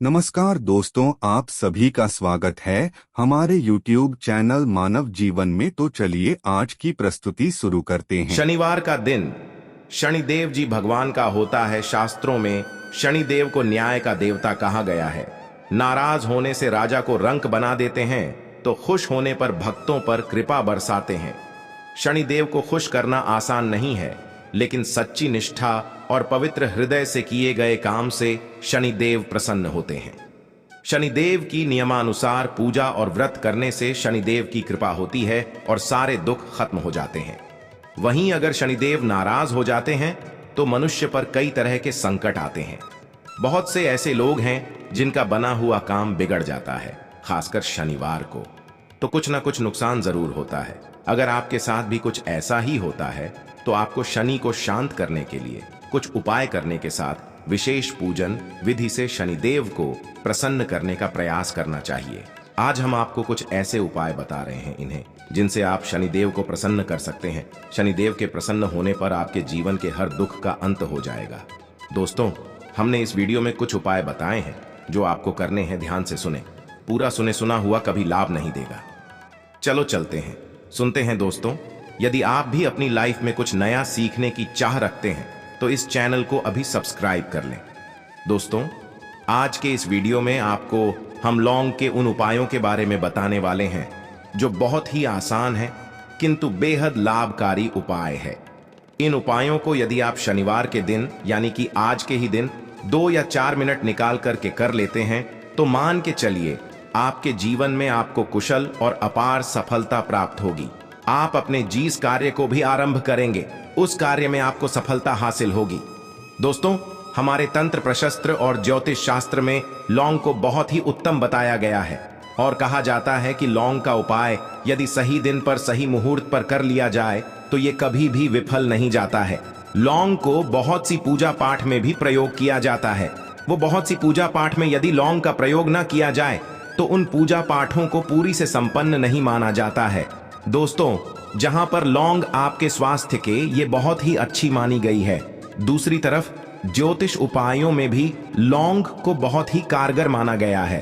नमस्कार दोस्तों, आप सभी का स्वागत है हमारे YouTube चैनल मानव जीवन में। तो चलिए आज की प्रस्तुति शुरू करते हैं। शनिवार का दिन शनिदेव जी भगवान का होता है। शास्त्रों में शनिदेव को न्याय का देवता कहा गया है। नाराज होने से राजा को रंक बना देते हैं तो खुश होने पर भक्तों पर कृपा बरसाते हैं। शनिदेव को खुश करना आसान नहीं है, लेकिन सच्ची निष्ठा और पवित्र हृदय से किए गए काम से शनिदेव प्रसन्न होते हैं। शनिदेव की नियमानुसार पूजा और व्रत करने से शनिदेव की कृपा होती है और सारे दुख खत्म हो जाते हैं। वहीं अगर शनिदेव नाराज हो जाते हैं तो मनुष्य पर कई तरह के संकट आते हैं। बहुत से ऐसे लोग हैं जिनका बना हुआ काम बिगड़ जाता है, खासकर शनिवार को तो कुछ ना कुछ नुकसान जरूर होता है। अगर आपके साथ भी कुछ ऐसा ही होता है तो आपको शनि को शांत करने के लिए कुछ उपाय करने के साथ विशेष पूजन विधि से शनिदेव को प्रसन्न करने का प्रयास करना चाहिए। आज हम आपको कुछ ऐसे उपाय बता रहे हैं इन्हें जिनसे आप शनिदेव को प्रसन्न कर सकते हैं। शनिदेव के प्रसन्न होने पर आपके जीवन के हर दुख का अंत हो जाएगा। दोस्तों, हमने इस वीडियो में कुछ उपाय बताए हैं जो आपको करने हैं। ध्यान से सुने, पूरा सुने सुना हुआ कभी लाभ नहीं देगा। चलो चलते हैं, सुनते हैं। दोस्तों, यदि आप भी अपनी लाइफ में कुछ नया सीखने की चाह रखते हैं तो इस चैनल को अभी सब्सक्राइब कर लें। दोस्तों, आज के इस वीडियो में आपको हम लौंग के उन उपायों के बारे में बताने वाले हैं जो बहुत ही आसान है किंतु बेहद लाभकारी उपाय है। इन उपायों को यदि आप शनिवार के दिन यानी कि आज के ही दिन 2 या 4 मिनट निकाल करके कर लेते हैं तो मान के चलिए आपके जीवन में आपको कुशल और अपार सफलता प्राप्त होगी। आप अपने जिस कार्य को भी आरंभ करेंगे उस कार्य में आपको सफलता हासिल होगी। दोस्तों, हमारे तंत्र प्रशस्त्र और ज्योतिष शास्त्र में लौंग को बहुत ही उत्तम बताया गया है और कहा जाता है कि लौंग का उपाय यदि सही दिन पर सही मुहूर्त पर कर लिया जाए तो ये कभी भी विफल नहीं जाता है। लौंग को बहुत सी पूजा पाठ में भी प्रयोग किया जाता है। वो बहुत सी पूजा पाठ में यदि लौंग का प्रयोग न किया जाए तो उन पूजा पाठों को पूरी से संपन्न नहीं माना जाता है। दोस्तों, जहां पर लौंग आपके स्वास्थ्य के ये बहुत ही अच्छी मानी गई है, दूसरी तरफ ज्योतिष उपायों में भी लौंग को बहुत ही कारगर माना गया है।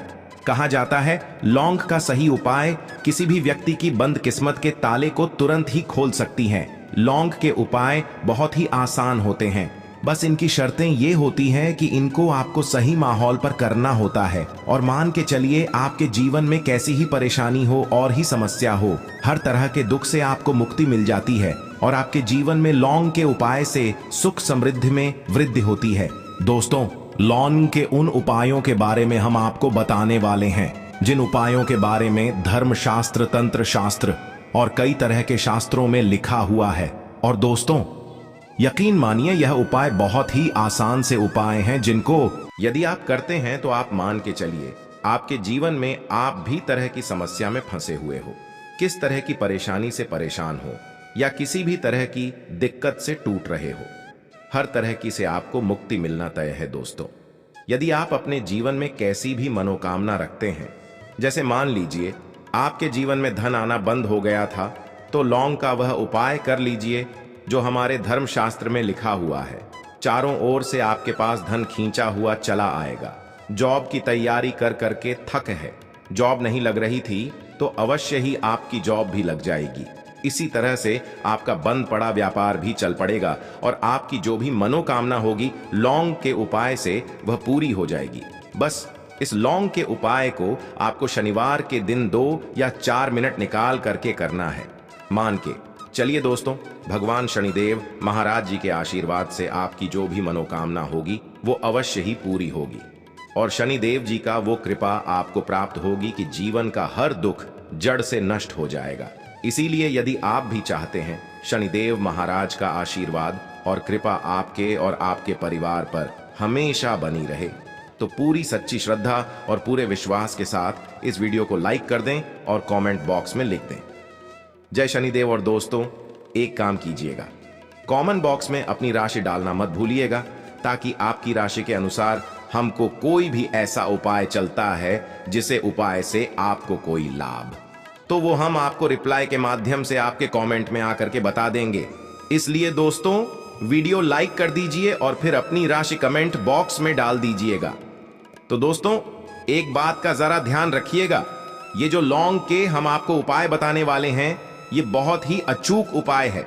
कहा जाता है लौंग का सही उपाय किसी भी व्यक्ति की बंद किस्मत के ताले को तुरंत ही खोल सकती हैं। लौंग के उपाय बहुत ही आसान होते हैं, बस इनकी शर्तें ये होती हैं कि इनको आपको सही माहौल पर करना होता है। और मान के चलिए आपके जीवन में कैसी ही परेशानी हो और ही समस्या हो, हर तरह के दुख से आपको मुक्ति मिल जाती है और आपके जीवन में लौंग के उपाय से सुख समृद्धि में वृद्धि होती है। दोस्तों, लौंग के उन उपायों के बारे में हम आपको बताने वाले हैं जिन उपायों के बारे में धर्मशास्त्र, तंत्र शास्त्र और कई तरह के शास्त्रों में लिखा हुआ है। और दोस्तों, यकीन मानिए यह उपाय बहुत ही आसान से उपाय हैं जिनको यदि आप करते हैं तो आप मान के चलिए आपके जीवन में आप भी तरह की समस्या में फंसे हुए हो, किस तरह की परेशानी से परेशान हो या किसी भी तरह की दिक्कत से टूट रहे हो, हर तरह की से आपको मुक्ति मिलना तय है। दोस्तों, यदि आप अपने जीवन में कैसी भी मनोकामना रखते हैं, जैसे मान लीजिए आपके जीवन में धन आना बंद हो गया था, तो लौंग का वह उपाय कर लीजिए जो हमारे धर्मशास्त्र में लिखा हुआ है। चारों ओर से आपके पास धन खींचा हुआ चला आएगा। जॉब की तैयारी कर करके थक है, जॉब नहीं लग रही थी तो अवश्य ही आपकी जॉब भी लग जाएगी। इसी तरह से आपका बंद पड़ा व्यापार भी चल पड़ेगा और आपकी जो भी मनोकामना होगी लौंग के उपाय से वह पूरी हो जाएगी। बस इस लौंग के उपाय को आपको शनिवार के दिन 2 या 4 मिनट निकाल करके करना है। मान के चलिए दोस्तों, भगवान शनिदेव महाराज जी के आशीर्वाद से आपकी जो भी मनोकामना होगी वो अवश्य ही पूरी होगी और शनिदेव जी का वो कृपा आपको प्राप्त होगी कि जीवन का हर दुख जड़ से नष्ट हो जाएगा। इसीलिए यदि आप भी चाहते हैं शनिदेव महाराज का आशीर्वाद और कृपा आपके और आपके परिवार पर हमेशा बनी रहे, तो पूरी सच्ची श्रद्धा और पूरे विश्वास के साथ इस वीडियो को लाइक कर दें और कमेंट बॉक्स में लिख दें जय शनिदेव। और दोस्तों, एक काम कीजिएगा, कमेंट बॉक्स में अपनी राशि डालना मत भूलिएगा ताकि आपकी राशि के अनुसार हमको कोई भी ऐसा उपाय चलता है जिसे उपाय से आपको कोई लाभ, तो वो हम आपको रिप्लाई के माध्यम से आपके कमेंट में आकर के बता देंगे। इसलिए दोस्तों, वीडियो लाइक कर दीजिए और फिर अपनी राशि कमेंट बॉक्स में डाल दीजिएगा। तो दोस्तों एक बात का जरा ध्यान रखिएगा, ये जो लौंग के हम आपको उपाय बताने वाले हैं, ये बहुत ही अचूक उपाय है,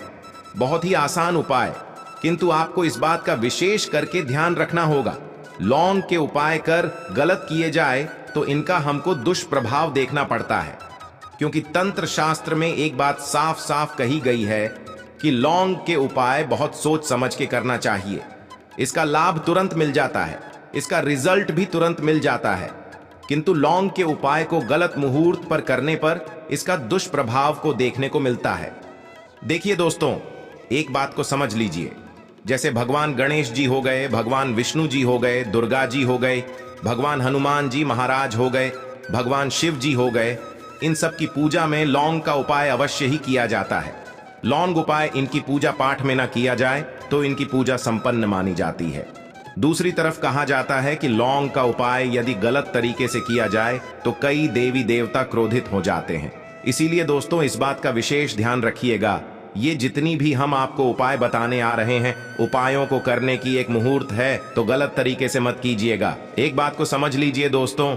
बहुत ही आसान उपाय, किंतु आपको इस बात का विशेष करके ध्यान रखना होगा। लौंग के उपाय कर गलत किए जाए तो इनका हमको दुष्प्रभाव देखना पड़ता है, क्योंकि तंत्र शास्त्र में एक बात साफ साफ कही गई है कि लौंग के उपाय बहुत सोच समझ के करना चाहिए। इसका लाभ तुरंत मिल जाता है, इसका रिजल्ट भी तुरंत मिल जाता है, किंतु लौंग के उपाय को गलत मुहूर्त पर करने पर इसका दुष्प्रभाव को देखने को मिलता है। देखिए दोस्तों, एक बात को समझ लीजिए, जैसे भगवान गणेश जी हो गए, भगवान विष्णु जी हो गए, दुर्गा जी हो गए, भगवान हनुमान जी महाराज हो गए, भगवान शिव जी हो गए, इन सब की पूजा में लौंग का उपाय अवश्य ही किया जाता है। लौंग उपाय इनकी पूजा पाठ में ना किया जाए तो इनकी पूजा संपन्न मानी जाती है। दूसरी तरफ कहा जाता है कि लौंग का उपाय यदि गलत तरीके से किया जाए तो कई देवी देवता क्रोधित हो जाते हैं। इसीलिए दोस्तों इस बात का विशेष ध्यान रखिएगा, ये जितनी भी हम आपको उपाय बताने आ रहे हैं, उपायों को करने की एक मुहूर्त है, तो गलत तरीके से मत कीजिएगा। एक बात को समझ लीजिए दोस्तों,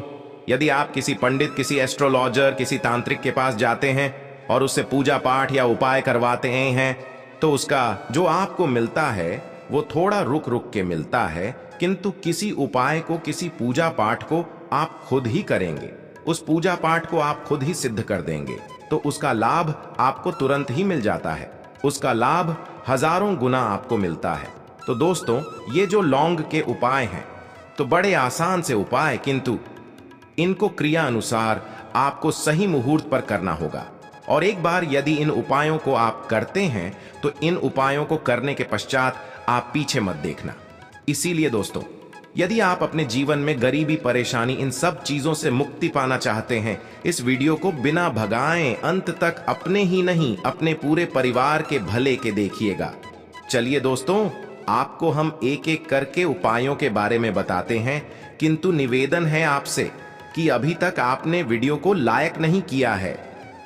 यदि आप किसी पंडित, किसी एस्ट्रोलॉजर, किसी तांत्रिक के पास जाते हैं और उससे पूजा पाठ या उपाय करवाते हैं, तो उसका जो आपको मिलता है वो थोड़ा रुक रुक के मिलता है, किंतु किसी उपाय को, किसी पूजा पाठ को आप खुद ही करेंगे, उस पूजा पाठ को आप खुद ही सिद्ध कर देंगे, तो उसका लाभ आपको तुरंत ही मिल जाता है, उसका लाभ हजारों गुना आपको मिलता है। तो दोस्तों ये जो लौंग के उपाय हैं तो बड़े आसान से उपाय, किंतु इनको क्रिया अनुसार आपको सही मुहूर्त पर करना होगा। और एक बार यदि इन उपायों को आप करते हैं तो इन उपायों को करने के पश्चात आप पीछे मत देखना। इसीलिए दोस्तों यदि आप अपने जीवन में गरीबी, परेशानी, इन सब चीजों से मुक्ति पाना चाहते हैं, इस वीडियो को बिना भगाएं अंत तक अपने ही नहीं अपने पूरे परिवार के भले के देखिएगा। चलिए दोस्तों, आपको हम एक एक करके उपायों के बारे में बताते हैं, किंतु निवेदन है आपसे कि अभी तक आपने वीडियो को लाइक नहीं किया है,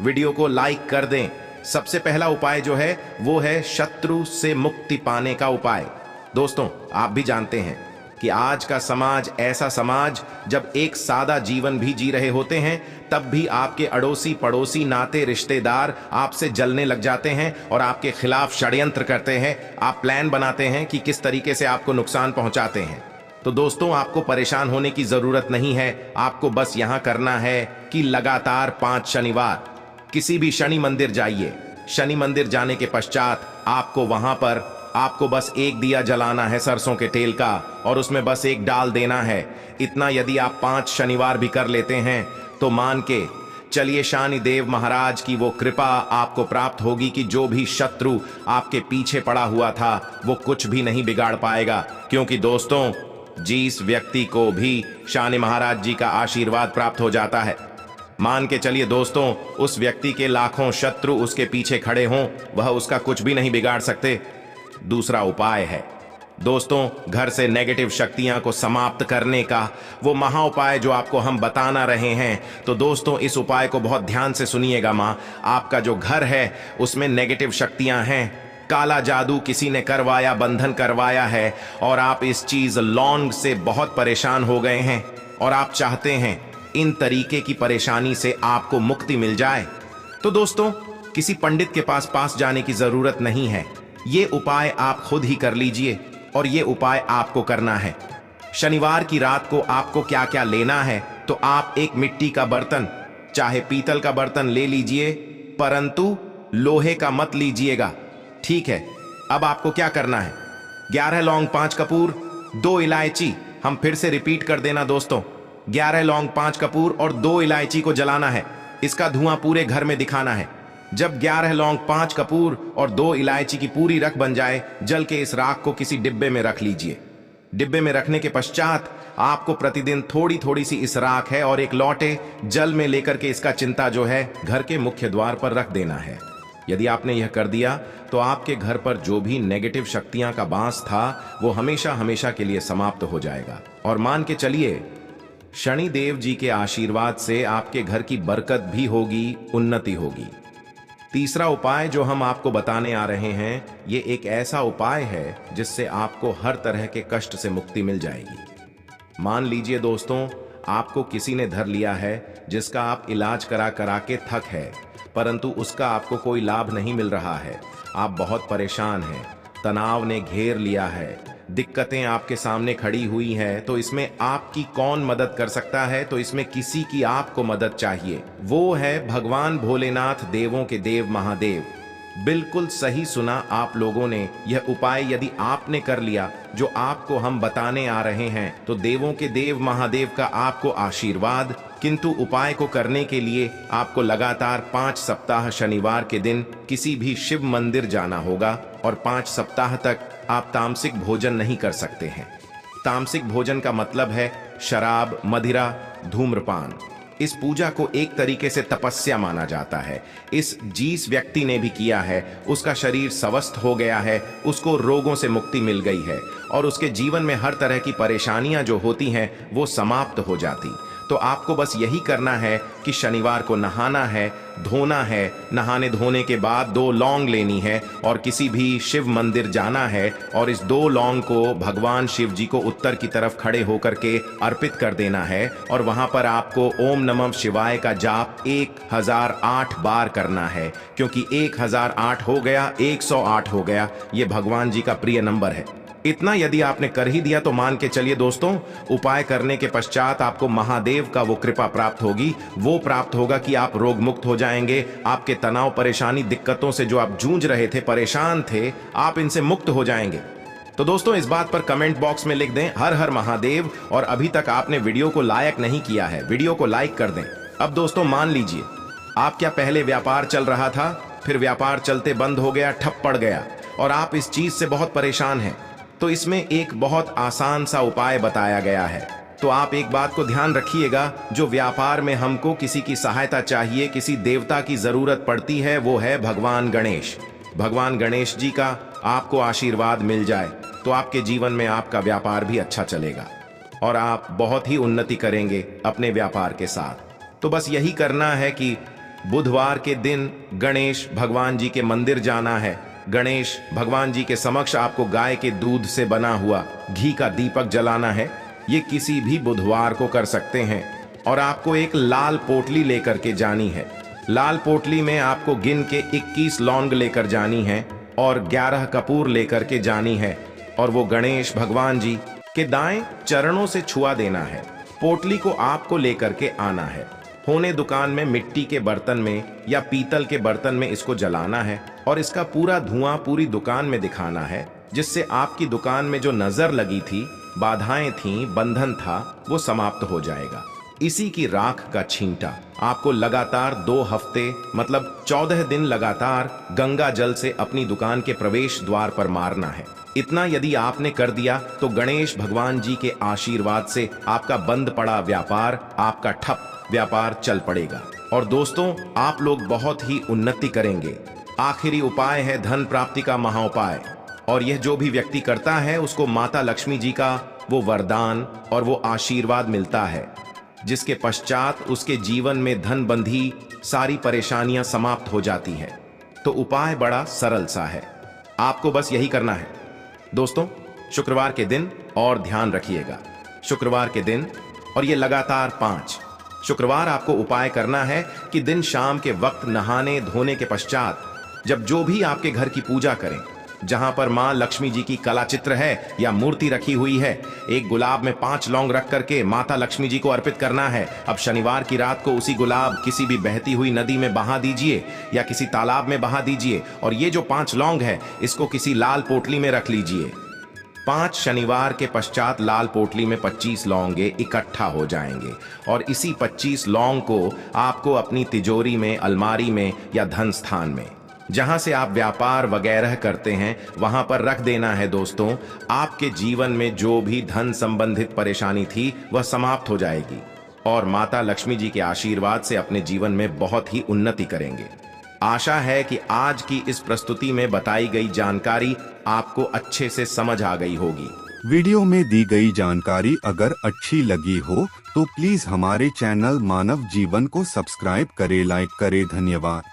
वीडियो को लाइक कर दें। सबसे पहला उपाय जो है वो है शत्रु से मुक्ति पाने का उपाय। दोस्तों आप भी जानते हैं कि आज का समाज ऐसा समाज, जब एक सादा जीवन भी जी रहे होते हैं तब भी आपके अड़ोसी पड़ोसी, नाते रिश्तेदार आपसे जलने लग जाते हैं और आपके खिलाफ षड्यंत्र करते हैं। आप प्लान बनाते हैं कि किस तरीके से आपको नुकसान पहुंचाते हैं। तो दोस्तों आपको परेशान होने की जरूरत नहीं है, आपको बस यहां करना है कि लगातार 5 शनिवार किसी भी शनि मंदिर जाइए। शनि मंदिर जाने के पश्चात आपको वहां पर आपको बस एक दिया जलाना है सरसों के तेल का, और उसमें बस एक डाल देना है। इतना यदि आप 5 शनिवार भी कर लेते हैं तो मान के चलिए शनिदेव महाराज की वो कृपा आपको प्राप्त होगी कि जो भी शत्रु आपके पीछे पड़ा हुआ था वो कुछ भी नहीं बिगाड़ पाएगा। क्योंकि दोस्तों जिस व्यक्ति को भी शनि महाराज जी का आशीर्वाद प्राप्त हो जाता है, मान के चलिए दोस्तों उस व्यक्ति के लाखों शत्रु उसके पीछे खड़े हों, वह उसका कुछ भी नहीं बिगाड़ सकते। दूसरा उपाय है दोस्तों घर से नेगेटिव शक्तियां को समाप्त करने का, वो महा उपाय जो आपको हम बताना रहे हैं। तो दोस्तों इस उपाय को बहुत ध्यान से सुनिएगा। माँ, आपका जो घर है उसमें नेगेटिव शक्तियां हैं, काला जादू किसी ने करवाया, बंधन करवाया है, और आप इस चीज लौंग से बहुत परेशान हो गए हैं और आप चाहते हैं इन तरीके की परेशानी से आपको मुक्ति मिल जाए। तो दोस्तों किसी पंडित के पास जाने की जरूरत नहीं है, ये उपाय आप खुद ही कर लीजिए। और ये उपाय आपको करना है। शनिवार की रात को आपको क्या क्या लेना है, तो आप एक मिट्टी का बर्तन, चाहे पीतल का बर्तन ले लीजिए, परंतु लोहे का मत लीजिएगा, ठीक है। अब आपको क्या करना है, 11 लौंग, 5 कपूर, 2 इलायची, हम फिर से रिपीट कर देना दोस्तों, 11 लौंग, 5 कपूर और 2 इलायची को जलाना है। इसका धुआं पूरे घर में दिखाना है। जब 11 लौंग, 5 कपूर और 2 इलायची की पूरी रख बन जाए, जल के इस राख को किसी डिब्बे में रख लीजिए। डिब्बे में रखने के पश्चात आपको प्रतिदिन थोड़ी थोड़ी सी इस राख है और एक लौटे जल में लेकर के इसका चिंता जो है घर के मुख्य द्वार पर रख देना है। यदि आपने यह कर दिया तो आपके घर पर जो भी नेगेटिव शक्तियां का बांस था वो हमेशा हमेशा के लिए समाप्त हो जाएगा। और मान के चलिए शनिदेव जी के आशीर्वाद से आपके घर की बरकत भी होगी, उन्नति होगी। तीसरा उपाय जो हम आपको बताने आ रहे हैं, ये एक ऐसा उपाय है जिससे आपको हर तरह के कष्ट से मुक्ति मिल जाएगी। मान लीजिए दोस्तों, आपको किसी ने धर लिया है जिसका आप इलाज करा करा के थक है, परंतु उसका आपको कोई लाभ नहीं मिल रहा है। आप बहुत परेशान हैं, तनाव ने घेर लिया है, दिक्कतें आपके सामने खड़ी हुई हैं, तो इसमें आपकी कौन मदद कर सकता है? तो इसमें किसी की आपको मदद चाहिए। वो है भगवान भोलेनाथ, देवों के देव महादेव। बिल्कुल सही सुना आप लोगों ने। यह उपाय यदि आपने कर लिया जो आपको हम बताने आ रहे हैं, तो देवों के देव महादेव का आपको आशीर्वाद। किंतु उपाय को करने के लिए आपको लगातार 5 सप्ताह शनिवार के दिन किसी भी शिव मंदिर जाना होगा और 5 सप्ताह तक आप तामसिक भोजन नहीं कर सकते हैं। तामसिक भोजन का मतलब है शराब, मदिरा, धूम्रपान। इस पूजा को एक तरीके से तपस्या माना जाता है। जिस व्यक्ति ने भी किया है उसका शरीर स्वस्थ हो गया है, उसको रोगों से मुक्ति मिल गई है और उसके जीवन में हर तरह की परेशानियां जो होती हैं वो समाप्त हो जाती। तो आपको बस यही करना है कि शनिवार को नहाना है, धोना है, नहाने धोने के बाद 2 लौंग लेनी है और किसी भी शिव मंदिर जाना है और इस 2 लौंग को भगवान शिव जी को उत्तर की तरफ खड़े होकर के अर्पित कर देना है और वहां पर आपको ओम नमः शिवाय का जाप 1008 बार करना है, क्योंकि 1008 हो गया, 108 हो गया, ये भगवान जी का प्रिय नंबर है। इतना यदि आपने कर ही दिया तो मान के चलिए दोस्तों, उपाय करने के पश्चात आपको महादेव का वो कृपा प्राप्त होगी। वो प्राप्त होगा कि आप रोग मुक्त हो जाएंगे। आपके तनाव, परेशानी, दिक्कतों से जो आप जूझ रहे थे, परेशान थे, आप इनसे मुक्त हो जाएंगे। तो दोस्तों, इस बात पर कमेंट बॉक्स में लिख दें हर हर महादेव। और अभी तक आपने वीडियो को लाइक नहीं किया है, वीडियो को लाइक कर दें। अब दोस्तों मान लीजिए, आप क्या पहले व्यापार चल रहा था, फिर व्यापार चलते बंद हो गया, ठप पड़ गया और आप इस चीज से बहुत परेशान हैं। तो इसमें एक बहुत आसान सा उपाय बताया गया है। तो आप एक बात को ध्यान रखिएगा, जो व्यापार में हमको किसी की सहायता चाहिए, किसी देवता की जरूरत पड़ती है, वो है भगवान गणेश। भगवान गणेश जी का आपको आशीर्वाद मिल जाए तो आपके जीवन में आपका व्यापार भी अच्छा चलेगा और आप बहुत ही उन्नति करेंगे अपने व्यापार के साथ। तो बस यही करना है कि बुधवार के दिन गणेश भगवान जी के मंदिर जाना है। गणेश भगवान जी के समक्ष आपको गाय के दूध से बना हुआ घी का दीपक जलाना है। ये किसी भी बुधवार को कर सकते हैं और आपको एक लाल पोटली लेकर के जानी है। लाल पोटली में आपको गिन के 21 लौंग लेकर जानी है और 11 कपूर लेकर के जानी है और वो गणेश भगवान जी के दाएं चरणों से छुआ देना है। पोटली को आपको लेकर के आना है। होने दुकान में मिट्टी के बर्तन में या पीतल के बर्तन में इसको जलाना है और इसका पूरा धुआं पूरी दुकान में दिखाना है, जिससे आपकी दुकान में जो नजर लगी थी, बाधाएं थीं, बंधन था, वो समाप्त हो जाएगा। इसी की राख का छींटा आपको लगातार 2 हफ्ते मतलब 14 दिन लगातार गंगा जल से अपनी दुकान के प्रवेश द्वार पर मारना है। इतना यदि आपने कर दिया तो गणेश भगवान जी के आशीर्वाद से आपका बंद पड़ा व्यापार, आपका ठप व्यापार चल पड़ेगा और दोस्तों आप लोग बहुत ही उन्नति करेंगे। आखिरी उपाय है धन प्राप्ति का महाउपाय और यह जो भी व्यक्ति करता है उसको माता लक्ष्मी जी का वो वरदान और वो आशीर्वाद मिलता है, जिसके पश्चात उसके जीवन में धन बंधी सारी परेशानियां समाप्त हो जाती हैं। तो उपाय बड़ा सरल सा है, आपको बस यही करना है दोस्तों। शुक्रवार के दिन और ध्यान रखिएगा, शुक्रवार के दिन और ये लगातार 5 शुक्रवार आपको उपाय करना है कि दिन शाम के वक्त नहाने धोने के पश्चात जब जो भी आपके घर की पूजा करें, जहां पर मां लक्ष्मी जी की कला चित्र है या मूर्ति रखी हुई है, एक गुलाब में 5 लौंग रख करके माता लक्ष्मी जी को अर्पित करना है। अब शनिवार की रात को उसी गुलाब किसी भी बहती हुई नदी में बहा दीजिए या किसी तालाब में बहा दीजिए और ये जो 5 लौंग है इसको किसी लाल पोटली में रख लीजिए। 5 शनिवार के पश्चात लाल पोटली में 25 लौंगे इकट्ठा हो जाएंगे और इसी 25 लौंग को आपको अपनी तिजोरी में, अलमारी में या धन स्थान में, जहां से आप व्यापार वगैरह करते हैं, वहां पर रख देना है दोस्तों। आपके जीवन में जो भी धन संबंधित परेशानी थी वह समाप्त हो जाएगी और माता लक्ष्मी जी के आशीर्वाद से अपने जीवन में बहुत ही उन्नति करेंगे। आशा है कि आज की इस प्रस्तुति में बताई गई जानकारी आपको अच्छे से समझ आ गई होगी। वीडियो में दी गई जानकारी अगर अच्छी लगी हो तो प्लीज हमारे चैनल मानव जीवन को सब्सक्राइब करें, लाइक करें। धन्यवाद।